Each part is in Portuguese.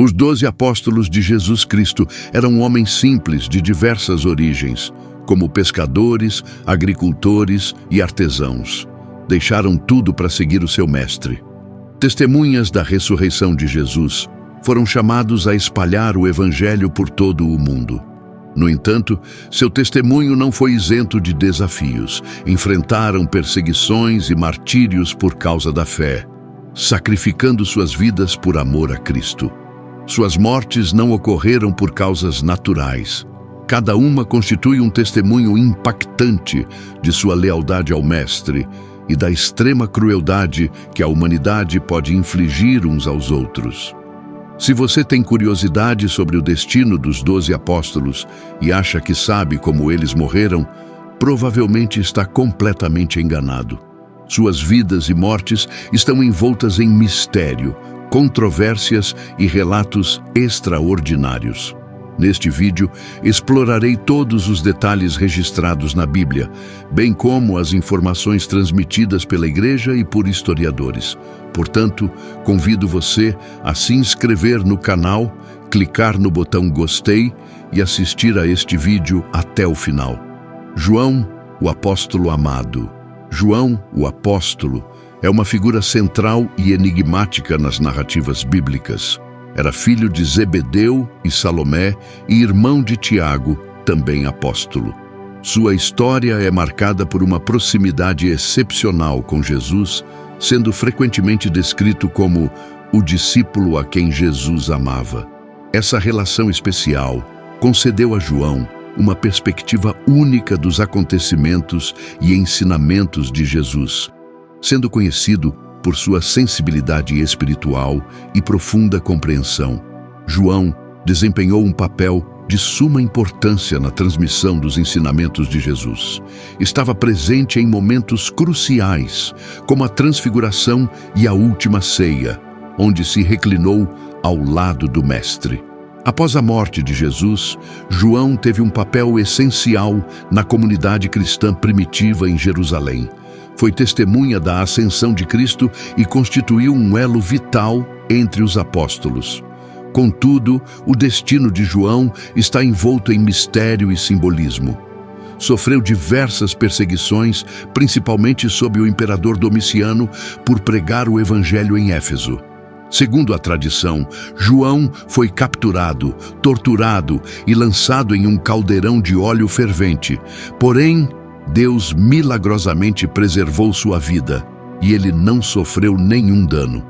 Os 12 apóstolos de Jesus Cristo eram homens simples de diversas origens, como pescadores, agricultores e artesãos. Deixaram tudo para seguir o seu mestre. Testemunhas da ressurreição de Jesus, foram chamados a espalhar o Evangelho por todo o mundo. No entanto, seu testemunho não foi isento de desafios. Enfrentaram perseguições e martírios por causa da fé, sacrificando suas vidas por amor a Cristo. Suas mortes não ocorreram por causas naturais. Cada uma constitui um testemunho impactante de sua lealdade ao Mestre e da extrema crueldade que a humanidade pode infligir uns aos outros. Se você tem curiosidade sobre o destino dos 12 apóstolos e acha que sabe como eles morreram, provavelmente está completamente enganado. Suas vidas e mortes estão envoltas em mistério, controvérsias e relatos extraordinários. Neste vídeo, explorarei todos os detalhes registrados na Bíblia, bem como as informações transmitidas pela Igreja e por historiadores. Portanto, convido você a se inscrever no canal, clicar no botão Gostei e assistir a este vídeo até o final. João, o apóstolo amado. João, o apóstolo, é uma figura central e enigmática nas narrativas bíblicas. Era filho de Zebedeu e Salomé e irmão de Tiago, também apóstolo. Sua história é marcada por uma proximidade excepcional com Jesus, sendo frequentemente descrito como o discípulo a quem Jesus amava. Essa relação especial concedeu a João uma perspectiva única dos acontecimentos e ensinamentos de Jesus, sendo conhecido por sua sensibilidade espiritual e profunda compreensão. João desempenhou um papel de suma importância na transmissão dos ensinamentos de Jesus. Estava presente em momentos cruciais, como a transfiguração e a última ceia, onde se reclinou ao lado do Mestre. Após a morte de Jesus, João teve um papel essencial na comunidade cristã primitiva em Jerusalém. Foi testemunha da ascensão de Cristo e constituiu um elo vital entre os apóstolos. Contudo, o destino de João está envolto em mistério e simbolismo. Sofreu diversas perseguições, principalmente sob o imperador Domiciano, por pregar o Evangelho em Éfeso. Segundo a tradição, João foi capturado, torturado e lançado em um caldeirão de óleo fervente. Porém, Deus milagrosamente preservou sua vida e ele não sofreu nenhum dano.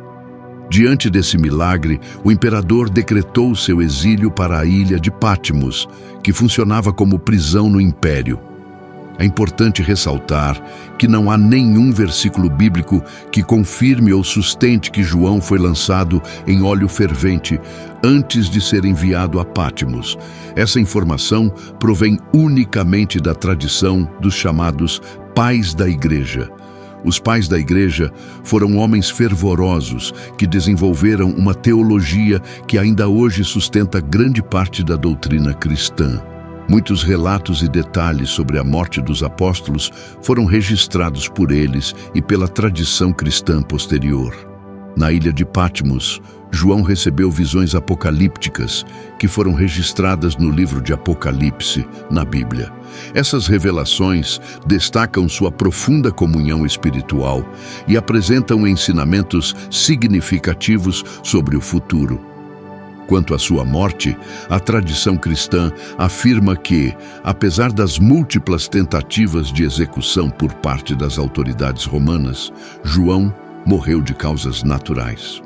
Diante desse milagre, o imperador decretou seu exílio para a ilha de Patmos, que funcionava como prisão no império. É importante ressaltar que não há nenhum versículo bíblico que confirme ou sustente que João foi lançado em óleo fervente antes de ser enviado a Patmos. Essa informação provém unicamente da tradição dos chamados pais da Igreja. Os pais da Igreja foram homens fervorosos que desenvolveram uma teologia que ainda hoje sustenta grande parte da doutrina cristã. Muitos relatos e detalhes sobre a morte dos apóstolos foram registrados por eles e pela tradição cristã posterior. Na ilha de Patmos, João recebeu visões apocalípticas que foram registradas no livro de Apocalipse, na Bíblia. Essas revelações destacam sua profunda comunhão espiritual e apresentam ensinamentos significativos sobre o futuro. Quanto à sua morte, a tradição cristã afirma que, apesar das múltiplas tentativas de execução por parte das autoridades romanas, João morreu de causas naturais.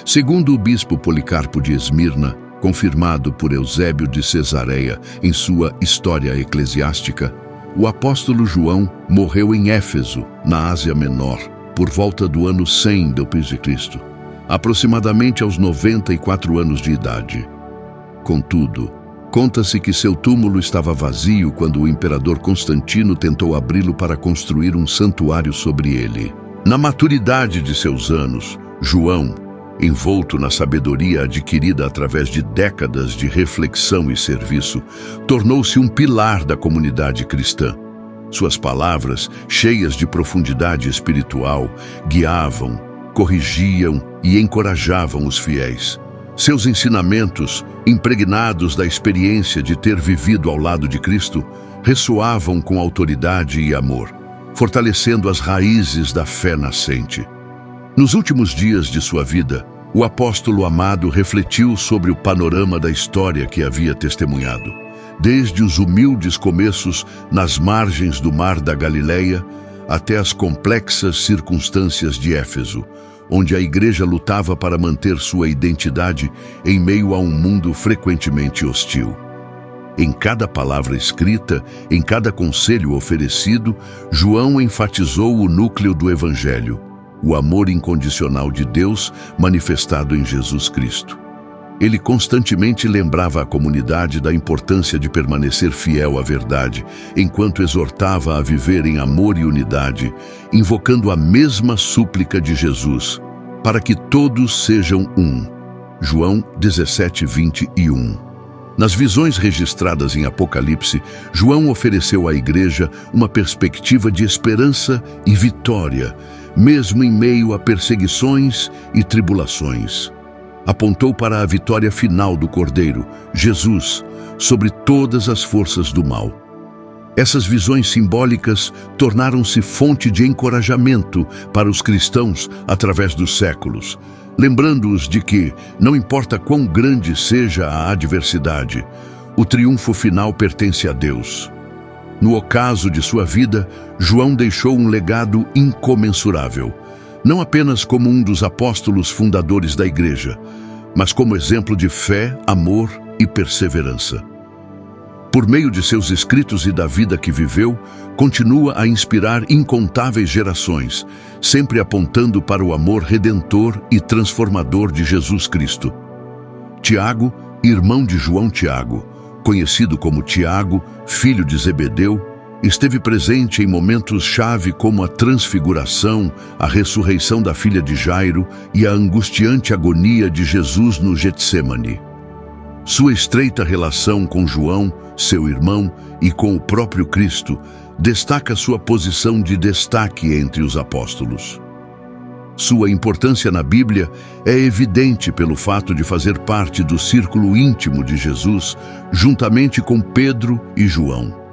Segundo o bispo Policarpo de Esmirna, confirmado por Eusébio de Cesareia em sua História Eclesiástica, o apóstolo João morreu em Éfeso, na Ásia Menor, por volta do ano 100 d.C., aproximadamente aos 94 anos de idade. Contudo, conta-se que seu túmulo estava vazio quando o imperador Constantino tentou abri-lo para construir um santuário sobre ele. Na maturidade de seus anos, João, envolto na sabedoria adquirida através de décadas de reflexão e serviço, tornou-se um pilar da comunidade cristã. Suas palavras, cheias de profundidade espiritual, guiavam, corrigiam e encorajavam os fiéis. Seus ensinamentos, impregnados da experiência de ter vivido ao lado de Cristo, ressoavam com autoridade e amor, fortalecendo as raízes da fé nascente. Nos últimos dias de sua vida, o apóstolo amado refletiu sobre o panorama da história que havia testemunhado, desde os humildes começos nas margens do Mar da Galileia até as complexas circunstâncias de Éfeso, onde a igreja lutava para manter sua identidade em meio a um mundo frequentemente hostil. Em cada palavra escrita, em cada conselho oferecido, João enfatizou o núcleo do Evangelho, o amor incondicional de Deus manifestado em Jesus Cristo. Ele constantemente lembrava a comunidade da importância de permanecer fiel à verdade, enquanto exortava a viver em amor e unidade, invocando a mesma súplica de Jesus, para que todos sejam um. João 17:21. Nas visões registradas em Apocalipse, João ofereceu à igreja uma perspectiva de esperança e vitória, mesmo em meio a perseguições e tribulações. Apontou para a vitória final do Cordeiro, Jesus, sobre todas as forças do mal. Essas visões simbólicas tornaram-se fonte de encorajamento para os cristãos através dos séculos, lembrando-os de que, não importa quão grande seja a adversidade, o triunfo final pertence a Deus. No ocaso de sua vida, João deixou um legado incomensurável, não apenas como um dos apóstolos fundadores da igreja, mas como exemplo de fé, amor e perseverança. Por meio de seus escritos e da vida que viveu, continua a inspirar incontáveis gerações, sempre apontando para o amor redentor e transformador de Jesus Cristo. Tiago, irmão de João Tiago, conhecido como Tiago, filho de Zebedeu, esteve presente em momentos-chave como a transfiguração, a ressurreição da filha de Jairo e a angustiante agonia de Jesus no Getsêmani. Sua estreita relação com João, seu irmão, e com o próprio Cristo destaca sua posição de destaque entre os apóstolos. Sua importância na Bíblia é evidente pelo fato de fazer parte do círculo íntimo de Jesus, juntamente com Pedro e João.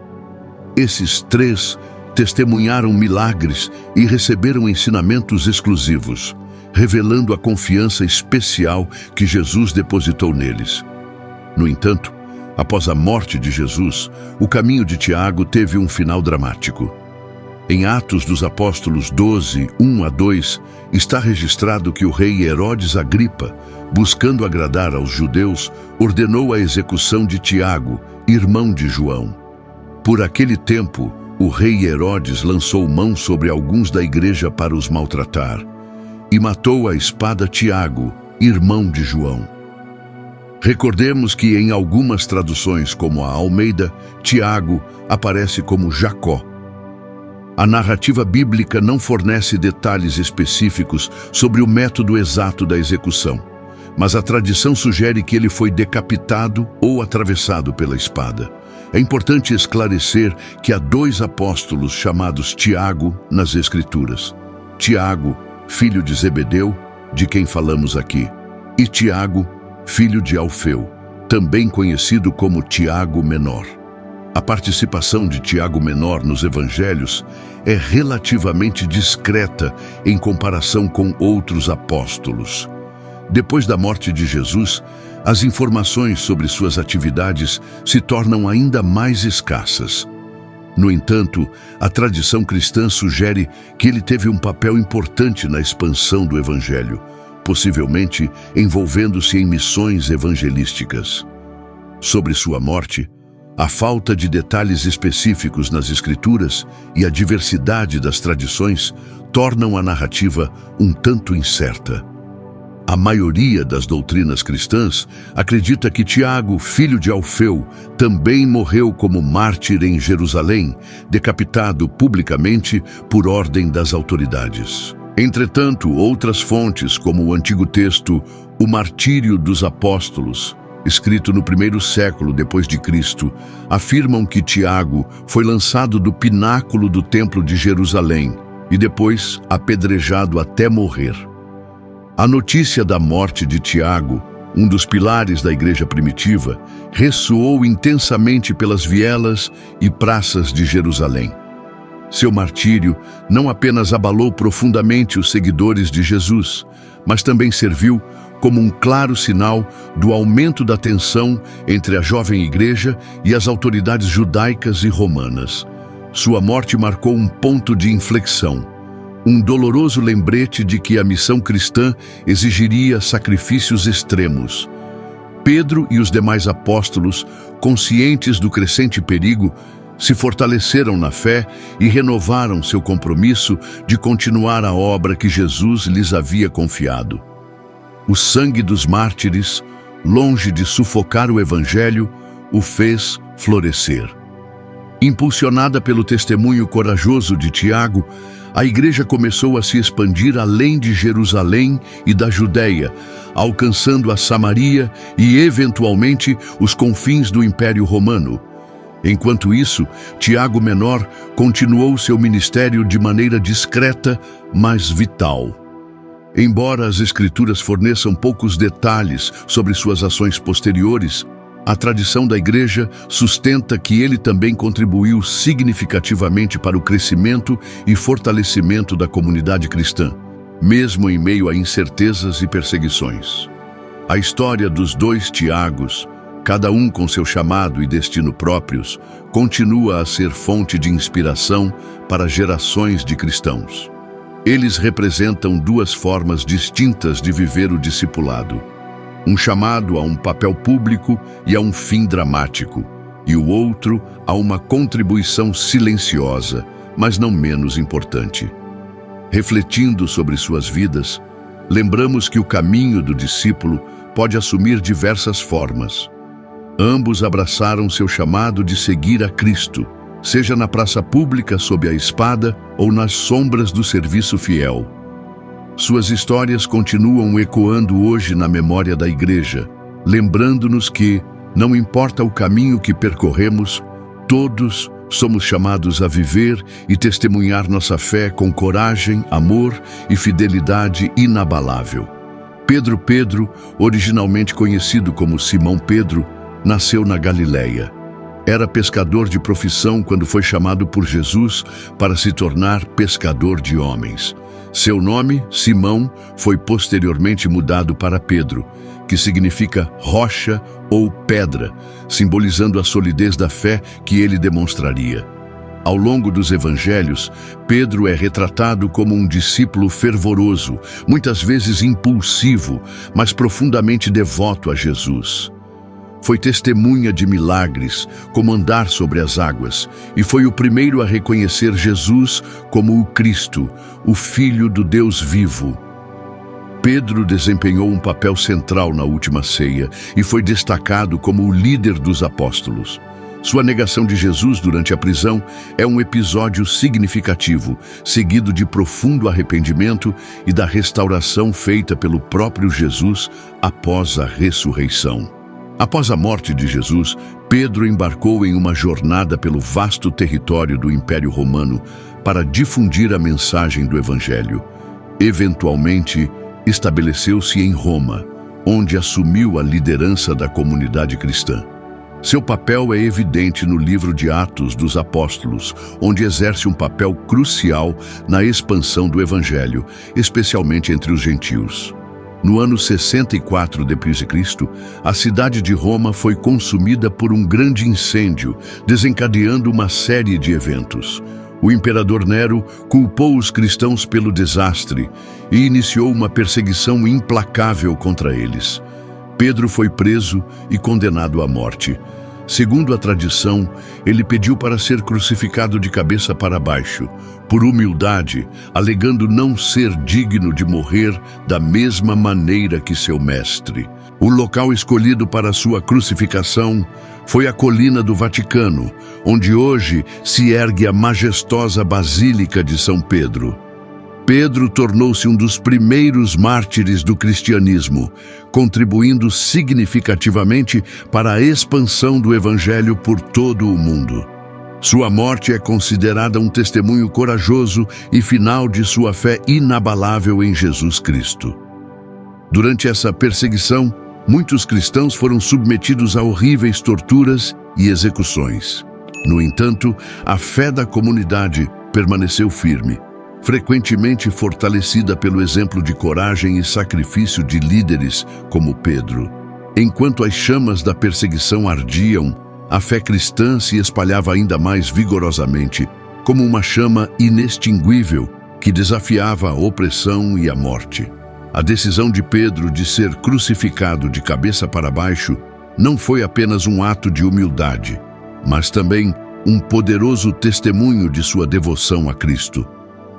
Esses três testemunharam milagres e receberam ensinamentos exclusivos, revelando a confiança especial que Jesus depositou neles. No entanto, após a morte de Jesus, o caminho de Tiago teve um final dramático. Em Atos dos Apóstolos 12, 1-2, está registrado que o rei Herodes Agripa, buscando agradar aos judeus, ordenou a execução de Tiago, irmão de João. Por aquele tempo, o rei Herodes lançou mão sobre alguns da igreja para os maltratar, e matou à espada Tiago, irmão de João. Recordemos que em algumas traduções, como a Almeida, Tiago aparece como Jacó. A narrativa bíblica não fornece detalhes específicos sobre o método exato da execução, mas a tradição sugere que ele foi decapitado ou atravessado pela espada. É importante esclarecer que há dois apóstolos chamados Tiago nas Escrituras. Tiago, filho de Zebedeu, de quem falamos aqui, e Tiago, filho de Alfeu, também conhecido como Tiago Menor. A participação de Tiago Menor nos evangelhos é relativamente discreta em comparação com outros apóstolos. Depois da morte de Jesus, as informações sobre suas atividades se tornam ainda mais escassas. No entanto, a tradição cristã sugere que ele teve um papel importante na expansão do Evangelho, possivelmente envolvendo-se em missões evangelísticas. Sobre sua morte, a falta de detalhes específicos nas Escrituras e a diversidade das tradições tornam a narrativa um tanto incerta. A maioria das doutrinas cristãs acredita que Tiago, filho de Alfeu, também morreu como mártir em Jerusalém, decapitado publicamente por ordem das autoridades. Entretanto, outras fontes, como o antigo texto O Martírio dos Apóstolos, escrito no primeiro século depois de Cristo, afirmam que Tiago foi lançado do pináculo do Templo de Jerusalém e depois apedrejado até morrer. A notícia da morte de Tiago um dos pilares da igreja primitiva, ressoou intensamente pelas vielas e praças de Jerusalém. Seu martírio não apenas abalou profundamente os seguidores de Jesus, mas também serviu como um claro sinal do aumento da tensão entre a jovem igreja e as autoridades judaicas e romanas. Sua morte marcou um ponto de inflexão, um doloroso lembrete de que a missão cristã exigiria sacrifícios extremos. Pedro e os demais apóstolos, conscientes do crescente perigo, se fortaleceram na fé e renovaram seu compromisso de continuar a obra que Jesus lhes havia confiado. O sangue dos mártires, longe de sufocar o Evangelho, o fez florescer. Impulsionada pelo testemunho corajoso de Tiago, a igreja começou a se expandir além de Jerusalém e da Judéia, alcançando a Samaria e, eventualmente, os confins do Império Romano. Enquanto isso, Tiago Menor continuou seu ministério de maneira discreta, mas vital. Embora as Escrituras forneçam poucos detalhes sobre suas ações posteriores, a tradição da igreja sustenta que ele também contribuiu significativamente para o crescimento e fortalecimento da comunidade cristã, mesmo em meio a incertezas e perseguições. A história dos dois Tiagos, cada um com seu chamado e destino próprios, continua a ser fonte de inspiração para gerações de cristãos. Eles representam duas formas distintas de viver o discipulado: um chamado a um papel público e a um fim dramático, e o outro a uma contribuição silenciosa, mas não menos importante. Refletindo sobre suas vidas, lembramos que o caminho do discípulo pode assumir diversas formas. Ambos abraçaram seu chamado de seguir a Cristo, seja na praça pública sob a espada ou nas sombras do serviço fiel. Suas histórias continuam ecoando hoje na memória da igreja, lembrando-nos que, não importa o caminho que percorremos, todos somos chamados a viver e testemunhar nossa fé com coragem, amor e fidelidade inabalável. Pedro, originalmente conhecido como Simão Pedro, nasceu na Galileia. Era pescador de profissão quando foi chamado por Jesus para se tornar pescador de homens. Seu nome, Simão, foi posteriormente mudado para Pedro, que significa rocha ou pedra, simbolizando a solidez da fé que ele demonstraria. Ao longo dos evangelhos, Pedro é retratado como um discípulo fervoroso, muitas vezes impulsivo, mas profundamente devoto a Jesus. Foi testemunha de milagres, como andar sobre as águas, e foi o primeiro a reconhecer Jesus como o Cristo, o Filho do Deus vivo. Pedro desempenhou um papel central na última ceia e foi destacado como o líder dos apóstolos. Sua negação de Jesus durante a prisão é um episódio significativo, seguido de profundo arrependimento e da restauração feita pelo próprio Jesus após a ressurreição. Após a morte de Jesus, Pedro embarcou em uma jornada pelo vasto território do Império Romano para difundir a mensagem do Evangelho. Eventualmente, estabeleceu-se em Roma, onde assumiu a liderança da comunidade cristã. Seu papel é evidente no livro de Atos dos Apóstolos, onde exerce um papel crucial na expansão do Evangelho, especialmente entre os gentios. No ano 64 d.C., a cidade de Roma foi consumida por um grande incêndio, desencadeando uma série de eventos. O imperador Nero culpou os cristãos pelo desastre e iniciou uma perseguição implacável contra eles. Pedro foi preso e condenado à morte. Segundo a tradição, ele pediu para ser crucificado de cabeça para baixo, por humildade, alegando não ser digno de morrer da mesma maneira que seu mestre. O local escolhido para sua crucificação foi a colina do Vaticano, onde hoje se ergue a majestosa Basílica de São Pedro. Pedro tornou-se um dos primeiros mártires do cristianismo, contribuindo significativamente para a expansão do Evangelho por todo o mundo. Sua morte é considerada um testemunho corajoso e final de sua fé inabalável em Jesus Cristo. Durante essa perseguição, muitos cristãos foram submetidos a horríveis torturas e execuções. No entanto, a fé da comunidade permaneceu firme, frequentemente fortalecida pelo exemplo de coragem e sacrifício de líderes como Pedro. Enquanto as chamas da perseguição ardiam, a fé cristã se espalhava ainda mais vigorosamente, como uma chama inextinguível que desafiava a opressão e a morte. A decisão de Pedro de ser crucificado de cabeça para baixo não foi apenas um ato de humildade, mas também um poderoso testemunho de sua devoção a Cristo.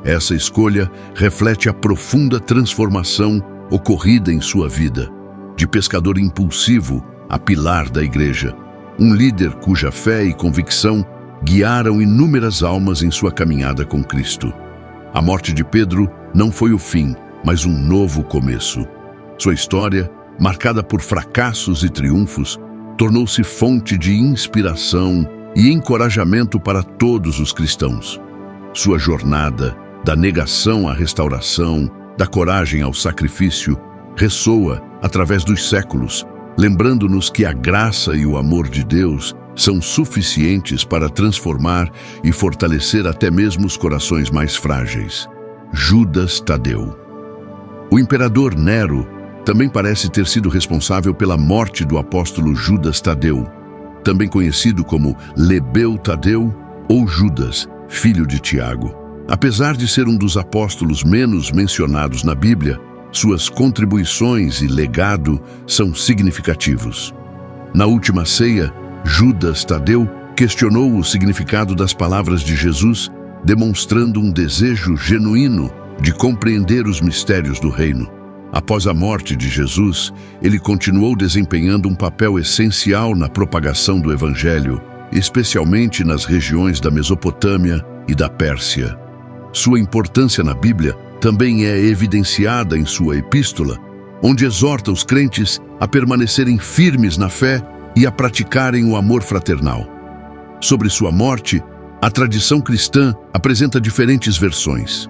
Essa escolha reflete a profunda transformação ocorrida em sua vida, de pescador impulsivo a pilar da igreja, um líder cuja fé e convicção guiaram inúmeras almas em sua caminhada com Cristo. A morte de Pedro não foi o fim, mas um novo começo. Sua história, marcada por fracassos e triunfos, tornou-se fonte de inspiração e encorajamento para todos os cristãos. Sua jornada, da negação à restauração, da coragem ao sacrifício, ressoa através dos séculos, lembrando-nos que a graça e o amor de Deus são suficientes para transformar e fortalecer até mesmo os corações mais frágeis. Judas Tadeu. O imperador Nero também parece ter sido responsável pela morte do apóstolo Judas Tadeu, também conhecido como Lebeu Tadeu ou Judas, filho de Tiago. Apesar de ser um dos apóstolos menos mencionados na Bíblia, suas contribuições e legado são significativos. Na última ceia, Judas Tadeu questionou o significado das palavras de Jesus, demonstrando um desejo genuíno de compreender os mistérios do reino. Após a morte de Jesus, ele continuou desempenhando um papel essencial na propagação do Evangelho, especialmente nas regiões da Mesopotâmia e da Pérsia. Sua importância na Bíblia também é evidenciada em sua epístola, onde exorta os crentes a permanecerem firmes na fé e a praticarem o amor fraternal. Sobre sua morte, a tradição cristã apresenta diferentes versões.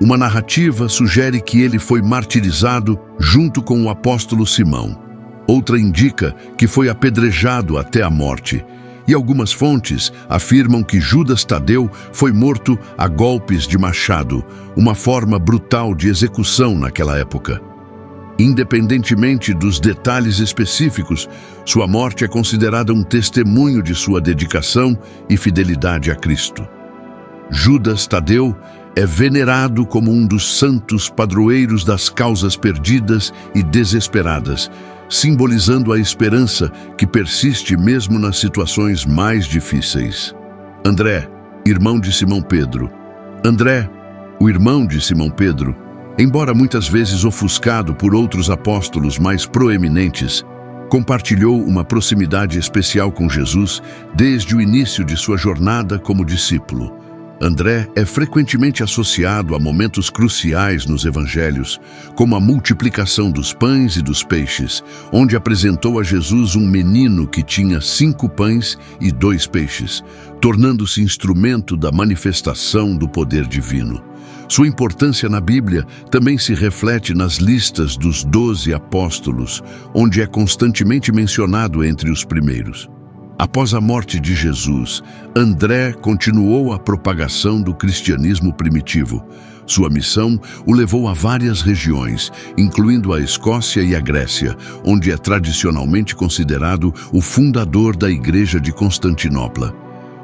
Uma narrativa sugere que ele foi martirizado junto com o apóstolo Simão. Outra indica que foi apedrejado até a morte. E algumas fontes afirmam que Judas Tadeu foi morto a golpes de machado, uma forma brutal de execução naquela época. Independentemente dos detalhes específicos, sua morte é considerada um testemunho de sua dedicação e fidelidade a Cristo. Judas Tadeu é venerado como um dos santos padroeiros das causas perdidas e desesperadas, simbolizando a esperança que persiste mesmo nas situações mais difíceis. André, irmão de Simão Pedro. André, o irmão de Simão Pedro, embora muitas vezes ofuscado por outros apóstolos mais proeminentes, compartilhou uma proximidade especial com Jesus desde o início de sua jornada como discípulo. André é frequentemente associado a momentos cruciais nos evangelhos, como a multiplicação dos pães e dos peixes, onde apresentou a Jesus um menino que tinha 5 pães e 2 peixes, tornando-se instrumento da manifestação do poder divino. Sua importância na Bíblia também se reflete nas listas dos 12 apóstolos, onde é constantemente mencionado entre os primeiros. Após a morte de Jesus, André continuou a propagação do cristianismo primitivo. Sua missão o levou a várias regiões, incluindo a Escócia e a Grécia, onde é tradicionalmente considerado o fundador da Igreja de Constantinopla.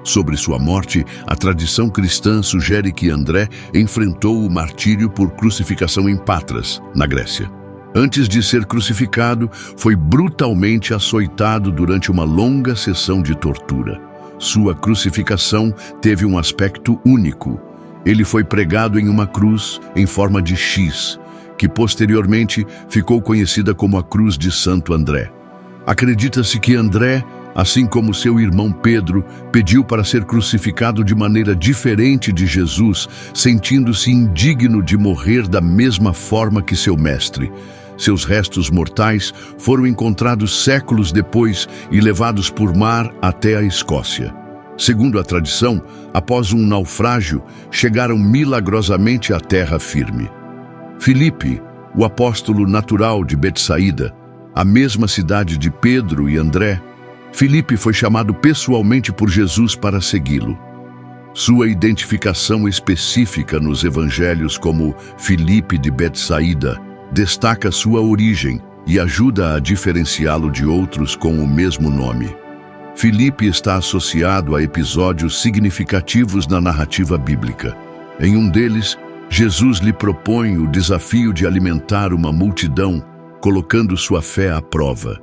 Sobre sua morte, a tradição cristã sugere que André enfrentou o martírio por crucificação em Patras, na Grécia. Antes de ser crucificado, foi brutalmente açoitado durante uma longa sessão de tortura. Sua crucificação teve um aspecto único. Ele foi pregado em uma cruz em forma de X, que posteriormente ficou conhecida como a Cruz de Santo André. Acredita-se que André, assim como seu irmão Pedro, pediu para ser crucificado de maneira diferente de Jesus, sentindo-se indigno de morrer da mesma forma que seu mestre. Seus restos mortais foram encontrados séculos depois e levados por mar até a Escócia. Segundo a tradição, após um naufrágio, chegaram milagrosamente à terra firme. Filipe, o apóstolo natural de Betsaída, a mesma cidade de Pedro e André, Filipe foi chamado pessoalmente por Jesus para segui-lo. Sua identificação específica nos evangelhos como Filipe de Betsaída destaca sua origem e ajuda a diferenciá-lo de outros com o mesmo nome. Filipe está associado a episódios significativos na narrativa bíblica. Em um deles, Jesus lhe propõe o desafio de alimentar uma multidão, colocando sua fé à prova.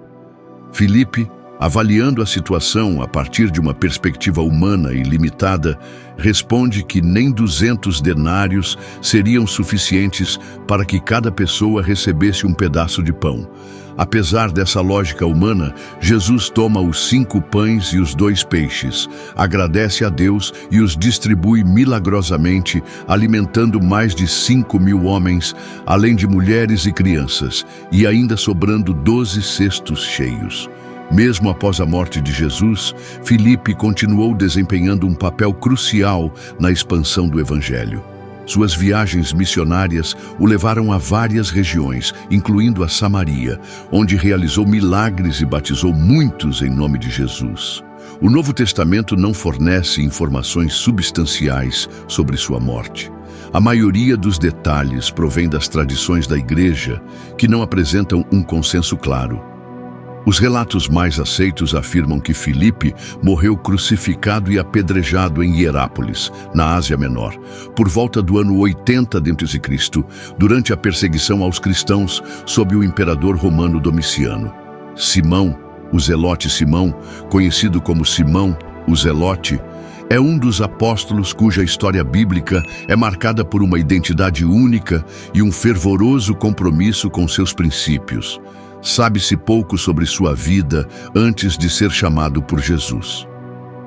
Filipe, avaliando a situação a partir de uma perspectiva humana e limitada, responde que nem 200 denários seriam suficientes para que cada pessoa recebesse um pedaço de pão. Apesar dessa lógica humana, Jesus toma os 5 pães e os 2 peixes, agradece a Deus e os distribui milagrosamente, alimentando mais de 5.000 homens, além de mulheres e crianças, e ainda sobrando 12 cestos cheios. Mesmo após a morte de Jesus, Filipe continuou desempenhando um papel crucial na expansão do Evangelho. Suas viagens missionárias o levaram a várias regiões, incluindo a Samaria, onde realizou milagres e batizou muitos em nome de Jesus. O Novo Testamento não fornece informações substanciais sobre sua morte. A maioria dos detalhes provém das tradições da Igreja, que não apresentam um consenso claro. Os relatos mais aceitos afirmam que Filipe morreu crucificado e apedrejado em Hierápolis, na Ásia Menor, por volta do ano 80 d.C., durante a perseguição aos cristãos sob o imperador romano Domiciano. Simão, o Zelote Simão, conhecido como Simão, o Zelote, é um dos apóstolos cuja história bíblica é marcada por uma identidade única e um fervoroso compromisso com seus princípios. Sabe-se pouco sobre sua vida antes de ser chamado por Jesus.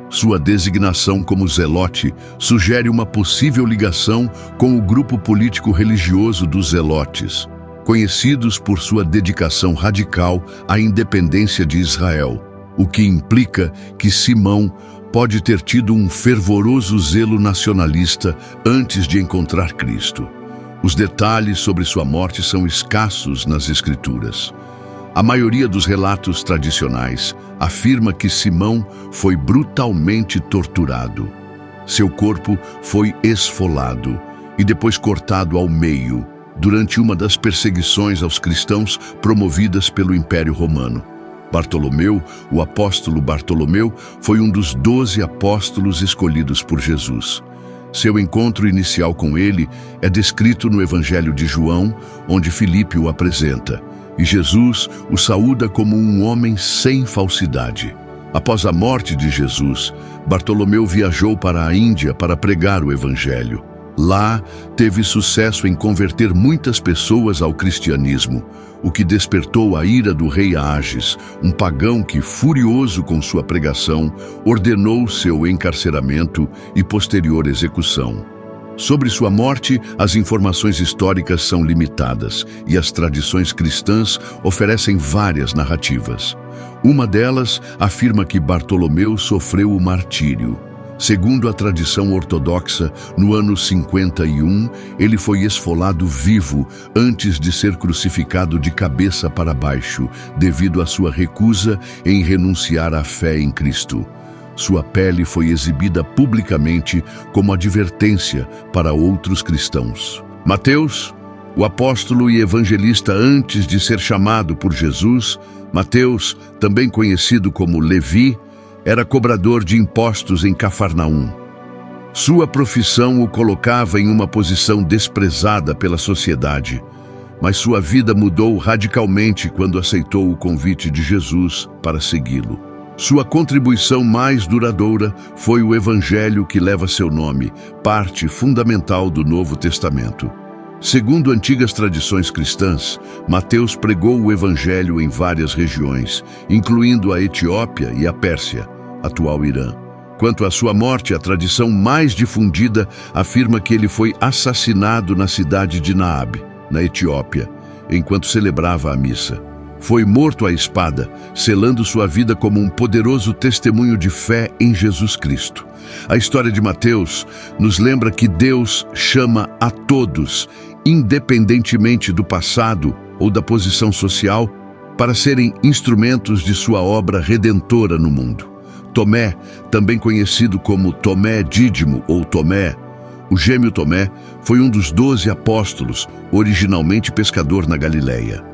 Sua designação como zelote sugere uma possível ligação com o grupo político-religioso dos zelotes, conhecidos por sua dedicação radical à independência de Israel, o que implica que Simão pode ter tido um fervoroso zelo nacionalista antes de encontrar Cristo. Os detalhes sobre sua morte são escassos nas Escrituras. A maioria dos relatos tradicionais afirma que Simão foi brutalmente torturado. Seu corpo foi esfolado e depois cortado ao meio durante uma das perseguições aos cristãos promovidas pelo Império Romano. Bartolomeu, o apóstolo Bartolomeu, foi um dos 12 apóstolos escolhidos por Jesus. Seu encontro inicial com ele é descrito no Evangelho de João, onde Filipe o apresenta. E Jesus o saúda como um homem sem falsidade. Após a morte de Jesus, Bartolomeu viajou para a Índia para pregar o Evangelho. Lá, teve sucesso em converter muitas pessoas ao cristianismo, o que despertou a ira do rei Ágis, um pagão que, furioso com sua pregação, ordenou seu encarceramento e posterior execução. Sobre sua morte, as informações históricas são limitadas e as tradições cristãs oferecem várias narrativas. Uma delas afirma que Bartolomeu sofreu o martírio. Segundo a tradição ortodoxa, no ano 51, ele foi esfolado vivo antes de ser crucificado de cabeça para baixo, devido à sua recusa em renunciar à fé em Cristo. Sua pele foi exibida publicamente como advertência para outros cristãos. Mateus, o apóstolo e evangelista antes de ser chamado por Jesus, Mateus, também conhecido como Levi, era cobrador de impostos em Cafarnaum. Sua profissão o colocava em uma posição desprezada pela sociedade, mas sua vida mudou radicalmente quando aceitou o convite de Jesus para segui-lo. Sua contribuição mais duradoura foi o Evangelho que leva seu nome, parte fundamental do Novo Testamento. Segundo antigas tradições cristãs, Mateus pregou o Evangelho em várias regiões, incluindo a Etiópia e a Pérsia, atual Irã. Quanto à sua morte, a tradição mais difundida afirma que ele foi assassinado na cidade de Naabe, na Etiópia, enquanto celebrava a missa. Foi morto à espada, selando sua vida como um poderoso testemunho de fé em Jesus Cristo. A história de Mateus nos lembra que Deus chama a todos, independentemente do passado ou da posição social, para serem instrumentos de sua obra redentora no mundo. Tomé, também conhecido como Tomé Dídimo ou Tomé, o gêmeo Tomé, foi um dos 12 apóstolos, originalmente pescador na Galileia.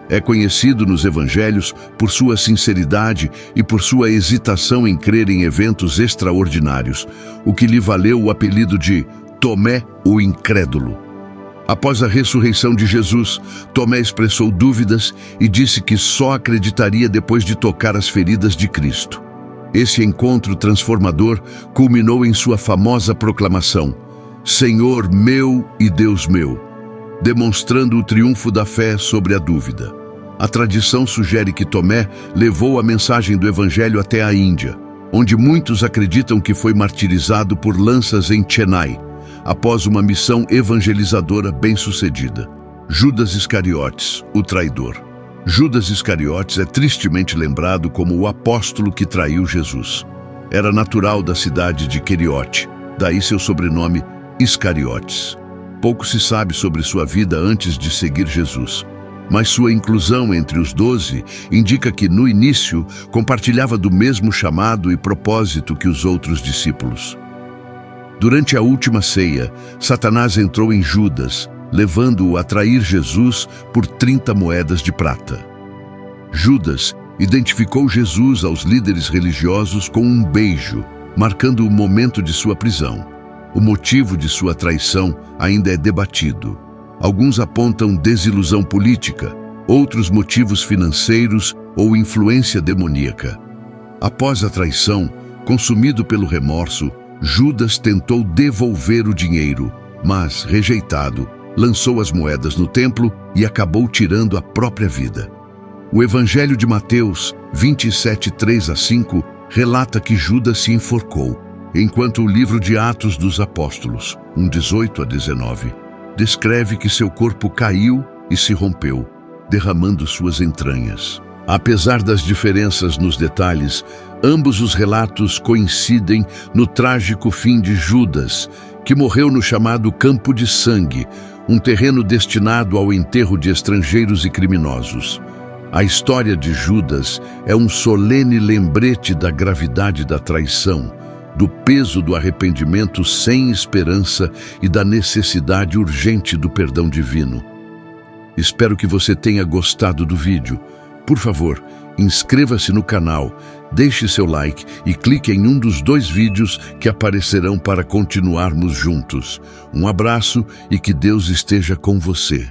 É conhecido nos evangelhos por sua sinceridade e por sua hesitação em crer em eventos extraordinários, o que lhe valeu o apelido de Tomé o Incrédulo. Após a ressurreição de Jesus, Tomé expressou dúvidas e disse que só acreditaria depois de tocar as feridas de Cristo. Esse encontro transformador culminou em sua famosa proclamação: Senhor meu e Deus meu, demonstrando o triunfo da fé sobre a dúvida. A tradição sugere que Tomé levou a mensagem do Evangelho até a Índia, onde muitos acreditam que foi martirizado por lanças em Chennai, após uma missão evangelizadora bem-sucedida. Judas Iscariotes, o traidor. Judas Iscariotes é tristemente lembrado como o apóstolo que traiu Jesus. Era natural da cidade de Queriote, daí seu sobrenome Iscariotes. Pouco se sabe sobre sua vida antes de seguir Jesus, mas sua inclusão entre os 12 indica que, no início, compartilhava do mesmo chamado e propósito que os outros discípulos. Durante a última ceia, Satanás entrou em Judas, levando-o a trair Jesus por 30 moedas de prata. Judas identificou Jesus aos líderes religiosos com um beijo, marcando o momento de sua prisão. O motivo de sua traição ainda é debatido. Alguns apontam desilusão política, outros motivos financeiros ou influência demoníaca. Após a traição, consumido pelo remorso, Judas tentou devolver o dinheiro, mas, rejeitado, lançou as moedas no templo e acabou tirando a própria vida. O Evangelho de Mateus 27, 3-5 relata que Judas se enforcou, enquanto o livro de Atos dos Apóstolos 1:18-19 descreve que seu corpo caiu e se rompeu, derramando suas entranhas. Apesar das diferenças nos detalhes, ambos os relatos coincidem no trágico fim de Judas, que morreu no chamado Campo de Sangue, um terreno destinado ao enterro de estrangeiros e criminosos. A história de Judas é um solene lembrete da gravidade da traição, do peso do arrependimento sem esperança e da necessidade urgente do perdão divino. Espero que você tenha gostado do vídeo. Por favor, inscreva-se no canal, deixe seu like e clique em um dos 2 vídeos que aparecerão para continuarmos juntos. Um abraço e que Deus esteja com você.